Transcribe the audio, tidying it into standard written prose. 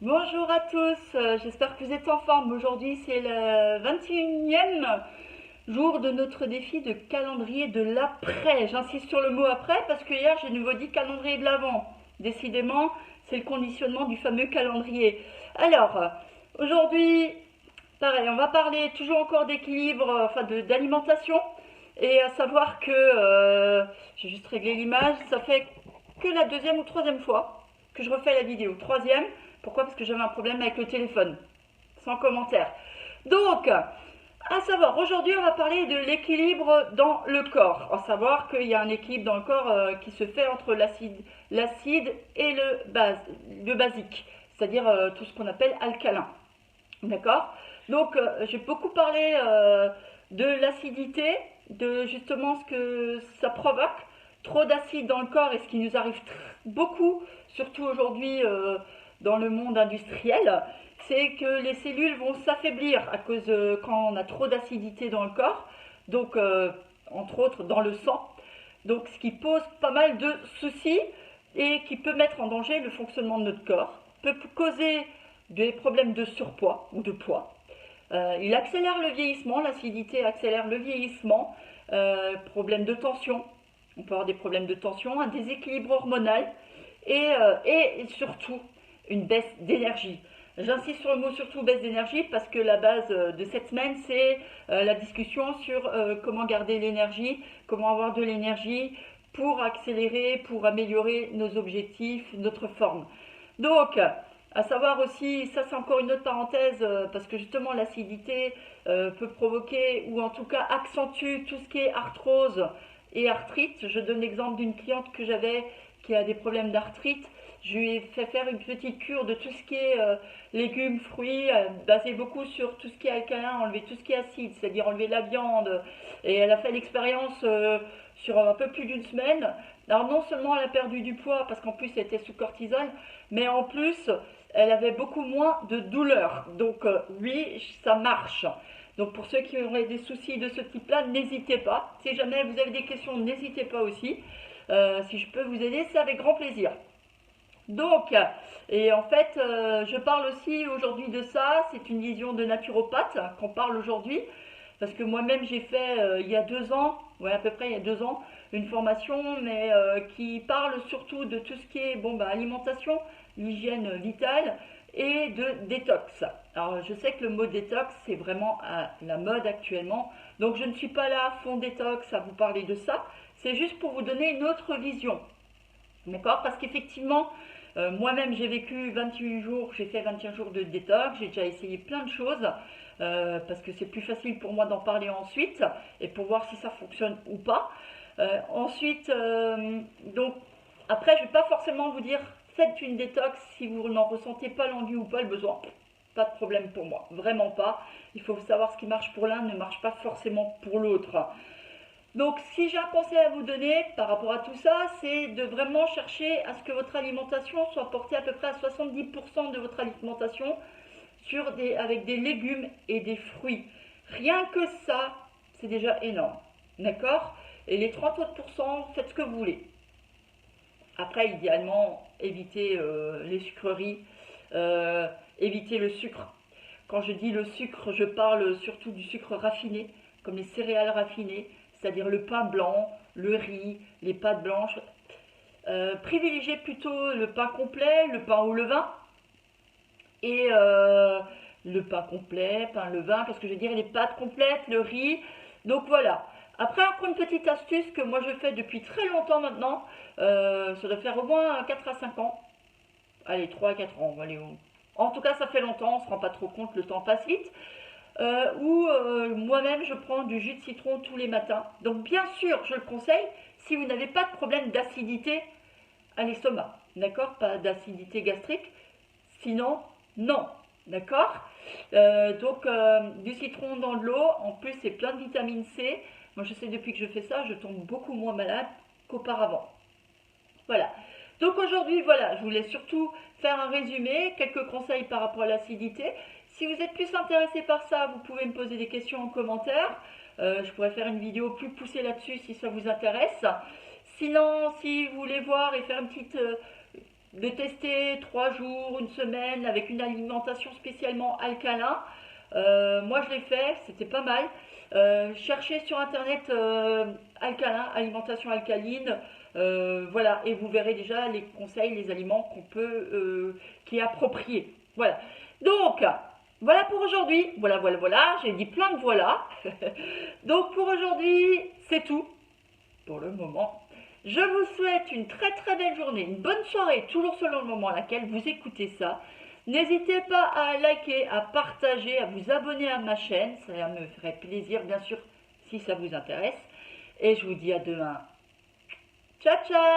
Bonjour à tous, j'espère que vous êtes en forme. Aujourd'hui, c'est le 21e jour de notre défi de calendrier de l'après. J'insiste sur le mot après parce que hier, j'ai de nouveau dit calendrier de l'avant. Décidément, c'est le conditionnement du fameux calendrier. Alors, aujourd'hui, pareil, on va parler toujours encore d'équilibre, d'alimentation. Et à savoir que, j'ai juste réglé l'image, ça fait que la deuxième ou troisième fois que je refais la vidéo. Troisième, pourquoi? Parce que j'avais un problème avec le téléphone. Sans commentaire. Donc, à savoir, aujourd'hui, on va parler de l'équilibre dans le corps. À savoir qu'il y a un équilibre dans le corps qui se fait entre l'acide et le basique, c'est-à-dire tout ce qu'on appelle alcalin. D'accord? Donc, j'ai beaucoup parlé de l'acidité, de justement ce que ça provoque. Trop d'acide dans le corps et ce qui nous arrive beaucoup, surtout aujourd'hui dans le monde industriel, c'est que les cellules vont s'affaiblir à cause quand on a trop d'acidité dans le corps, donc entre autres dans le sang. Donc, ce qui pose pas mal de soucis et qui peut mettre en danger le fonctionnement de notre corps, peut causer des problèmes de surpoids ou de poids. Il accélère le vieillissement, l'acidité accélère le vieillissement, problème de tension, on peut avoir des problèmes de tension, un déséquilibre hormonal et surtout une baisse d'énergie. J'insiste sur le mot surtout baisse d'énergie parce que la base de cette semaine c'est la discussion sur comment garder l'énergie, comment avoir de l'énergie pour accélérer, pour améliorer nos objectifs, notre forme. Donc, à savoir aussi, ça c'est encore une autre parenthèse, parce que justement l'acidité peut provoquer, ou en tout cas accentue tout ce qui est arthrose et arthrite. Je donne l'exemple d'une cliente que j'avais qui a des problèmes d'arthrite. Je lui ai fait faire une petite cure de tout ce qui est légumes, fruits, basé beaucoup sur tout ce qui est alcalin, enlever tout ce qui est acide, c'est-à-dire enlever la viande. Et elle a fait l'expérience sur un peu plus d'une semaine. Alors non seulement elle a perdu du poids, parce qu'en plus elle était sous cortisone, mais en plus elle avait beaucoup moins de douleur. Donc oui, ça marche. Donc pour ceux qui auraient des soucis de ce type-là, n'hésitez pas. Si jamais vous avez des questions, n'hésitez pas aussi. Si je peux vous aider, c'est avec grand plaisir. Donc, et en fait, je parle aussi aujourd'hui de ça. C'est une vision de naturopathe qu'on parle aujourd'hui. Parce que moi-même, j'ai fait il y a 2 ans, ouais, à peu près il y a 2 ans, une formation, mais qui parle surtout de tout ce qui est alimentation, l'hygiène vitale et de détox. Alors, je sais que le mot détox, c'est vraiment à la mode actuellement. Donc, je ne suis pas là, fond détox, à vous parler de ça. C'est juste pour vous donner une autre vision. D'accord? Parce qu'effectivement, moi-même j'ai vécu 28 jours, j'ai fait 21 jours de détox, j'ai déjà essayé plein de choses, parce que c'est plus facile pour moi d'en parler ensuite, et pour voir si ça fonctionne ou pas. Ensuite, donc, après je ne vais pas forcément vous dire faites une détox si vous n'en ressentez pas l'envie ou pas le besoin. Pas de problème pour moi, vraiment pas. Il faut savoir ce qui marche pour l'un ne marche pas forcément pour l'autre. Donc, si j'ai un conseil à vous donner par rapport à tout ça, c'est de vraiment chercher à ce que votre alimentation soit portée à peu près à 70% de votre alimentation avec des légumes et des fruits. Rien que ça, c'est déjà énorme. D'accord? Et les 30 autres pourcents, faites ce que vous voulez. Après, idéalement, évitez les sucreries, euh, évitez le sucre. Quand je dis le sucre, je parle surtout du sucre raffiné, comme les céréales raffinées, c'est-à-dire le pain blanc, le riz, les pâtes blanches. Privilégiez plutôt le pain complet, le pain au levain, et le pain complet, pain levain, qu'est-ce que je veux dire, les pâtes complètes, le riz. Donc voilà. Après, encore une petite astuce que moi je fais depuis très longtemps maintenant, ça doit faire au moins 4 à 5 ans. Allez, 3 à 4 ans, allez, en tout cas ça fait longtemps, on ne se rend pas trop compte, le temps passe vite. Où moi-même je prends du jus de citron tous les matins. Donc bien sûr, je le conseille si vous n'avez pas de problème d'acidité à l'estomac, d'accord? Pas d'acidité gastrique, sinon non, d'accord? Du citron dans de l'eau, en plus c'est plein de vitamine C. Moi je sais depuis que je fais ça, je tombe beaucoup moins malade qu'auparavant. Voilà. Donc aujourd'hui, voilà, je voulais surtout faire un résumé, quelques conseils par rapport à l'acidité. Si vous êtes plus intéressé par ça, vous pouvez me poser des questions en commentaire. Je pourrais faire une vidéo plus poussée là-dessus si ça vous intéresse. Sinon, si vous voulez voir et faire de tester 3 jours, une semaine avec une alimentation spécialement alcalin. Moi je l'ai fait, c'était pas mal. Cherchez sur internet alcalin, alimentation alcaline, voilà, et vous verrez déjà les conseils, les aliments qui est approprié. Voilà. Donc, voilà pour aujourd'hui. Voilà, j'ai dit plein de voilà. Donc pour aujourd'hui, c'est tout pour le moment. Je vous souhaite une très très belle journée, une bonne soirée, toujours selon le moment à laquelle vous écoutez ça. N'hésitez pas à liker, à partager, à vous abonner à ma chaîne, ça me ferait plaisir bien sûr si ça vous intéresse. Et je vous dis à demain. Ciao ciao!